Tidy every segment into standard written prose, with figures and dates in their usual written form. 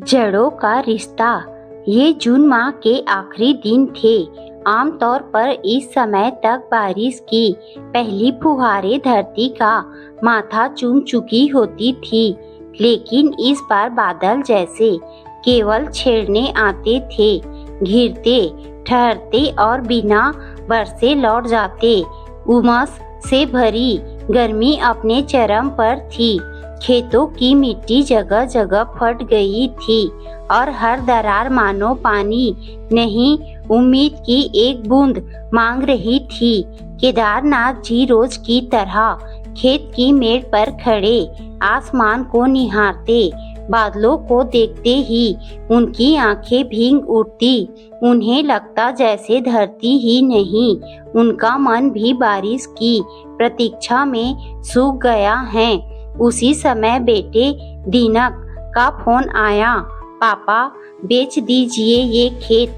जड़ों का रिश्ता। ये जून माह के आखिरी दिन थे। आमतौर पर इस समय तक बारिश की पहली फुहारें धरती का माथा चूम चुकी होती थी, लेकिन इस बार बादल जैसे केवल छेड़ने आते थे, घिरते, ठहरते और बिना बरसे लौट जाते। उमस से भरी गर्मी अपने चरम पर थी। खेतों की मिट्टी जगह जगह फट गई थी और हर दरार मानो पानी नहीं, उम्मीद की एक बूंद मांग रही थी। केदारनाथ जी रोज की तरह खेत की मेड़ पर खड़े आसमान को निहारते। बादलों को देखते ही उनकी आंखें भीग उठती। उन्हें लगता जैसे धरती ही नहीं, उनका मन भी बारिश की प्रतीक्षा में सूख गया है। उसी समय बेटे दीनक का फोन आया। पापा, बेच दीजिए ये खेत,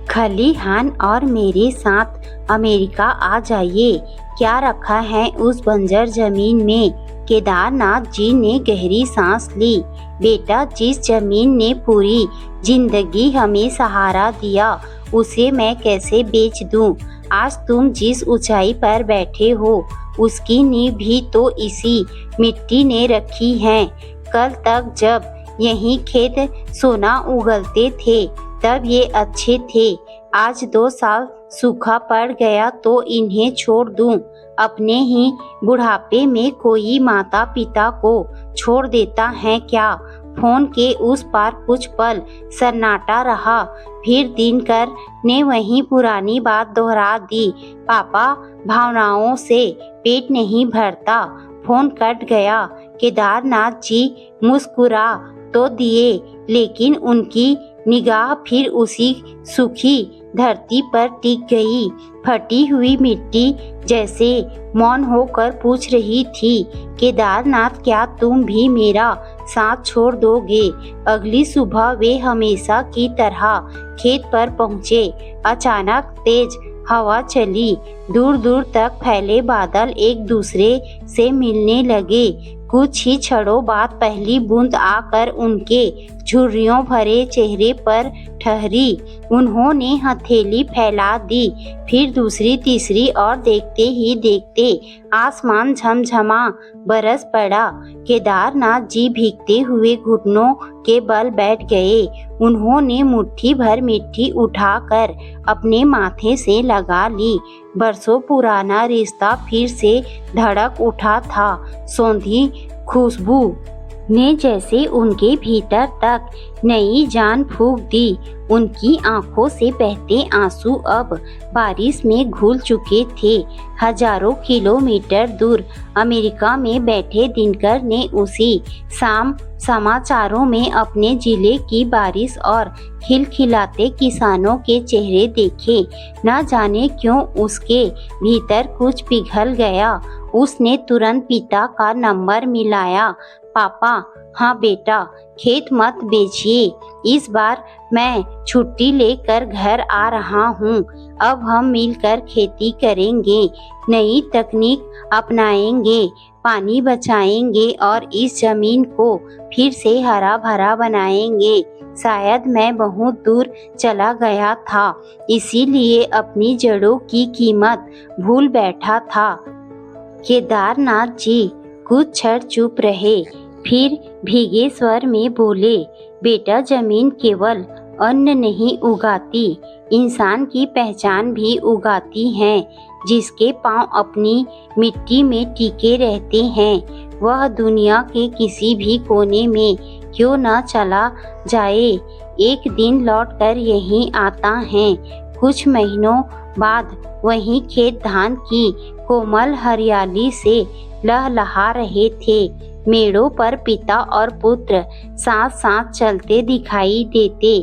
खलिहान और मेरे साथ अमेरिका आ जाइए। क्या रखा है उस बंजर जमीन में? केदारनाथ जी ने गहरी सांस ली। बेटा, जिस जमीन ने पूरी जिंदगी हमें सहारा दिया, उसे मैं कैसे बेच दूं? आज तुम जिस ऊंचाई पर बैठे हो, उसकी नींव भी तो इसी मिट्टी ने रखी है। कल तक जब यही खेत सोना उगलते थे, तब ये अच्छे थे। आज 2 साल सूखा पड़ गया तो इन्हें छोड़ दूं? अपने ही बुढ़ापे में कोई माता पिता को छोड़ देता है क्या? फोन के उस पार कुछ पल सन्नाटा रहा। फिर दिनकर ने वही पुरानी बात दोहरा दी। पापा, भावनाओं से पेट नहीं भरता। फोन कट गया। केदारनाथ जी मुस्कुरा तो दिए, लेकिन उनकी निगाह फिर उसी सूखी धरती पर टिक गई। फटी हुई मिट्टी जैसे मौन होकर पूछ रही थी, केदारनाथ, क्या तुम भी मेरा साथ छोड़ दोगे? अगली सुबह वे हमेशा की तरह खेत पर पहुँचे। अचानक तेज हवा चली। दूर दूर तक फैले बादल एक दूसरे से मिलने लगे। कुछ ही क्षणों बाद पहली बूंद आकर उनके झुर्रियों भरे चेहरे पर ठहरी। उन्होंने हथेली फैला दी, फिर दूसरी, तीसरी, और देखते ही देखते आसमान झमझमा बरस पड़ा। केदारनाथ जी भीगते हुए घुटनों के बल बैठ गए। उन्होंने मुट्ठी भर मिट्टी उठाकर अपने माथे से लगा ली। बरसों पुराना रिश्ता फिर से धड़क उठा था। सौंधी खुशबू ने जैसे उनके भीतर तक नई जान फूंक दी। उनकी आंखों से बहते आंसू अब बारिश में घुल चुके थे। हजारों किलोमीटर दूर अमेरिका में बैठे दिनकर ने उसी शाम समाचारों में अपने जिले की बारिश और खिलखिलाते किसानों के चेहरे देखे। न जाने क्यों उसके भीतर कुछ पिघल गया। उसने तुरंत पिता का नंबर मिलाया। पापा, हाँ बेटा, खेत मत बेचिए। इस बार मैं छुट्टी लेकर घर आ रहा हूँ। अब हम मिलकर खेती करेंगे, नई तकनीक अपनाएंगे, पानी बचाएंगे और इस जमीन को फिर से हरा भरा बनाएंगे। शायद मैं बहुत दूर चला गया था, इसीलिए अपनी जड़ों की कीमत भूल बैठा था। केदारनाथ जी कुछ क्षण चुप रहे, फिर भीगे स्वर में बोले, बेटा, जमीन केवल अन्न नहीं उगाती, इंसान की पहचान भी उगाती है। जिसके पांव अपनी मिट्टी में टिके रहते हैं, वह दुनिया के किसी भी कोने में क्यों न चला जाए, एक दिन लौटकर यहीं आता है। कुछ महीनों बाद वही खेत धान की कोमल हरियाली से लहलहा रहे थे। मेड़ों पर पिता और पुत्र साथ साथ चलते दिखाई देते।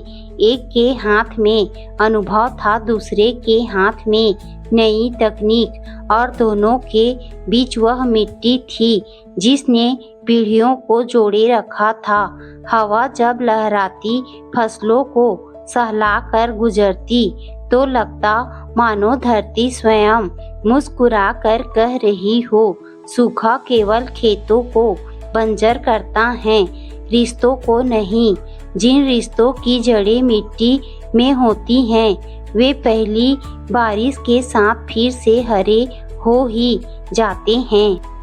एक के हाथ में अनुभव था, दूसरे के हाथ में नई तकनीक, और दोनों के बीच वह मिट्टी थी जिसने पीढ़ियों को जोड़े रखा था। हवा जब लहराती फसलों को सहलाकर गुजरती, तो लगता मानो धरती स्वयं मुस्कुरा कर कह रही हो, सूखा केवल खेतों को बंजर करता है, रिश्तों को नहीं। जिन रिश्तों की जड़ें मिट्टी में होती हैं वे पहली बारिश के साथ फिर से हरे हो ही जाते हैं।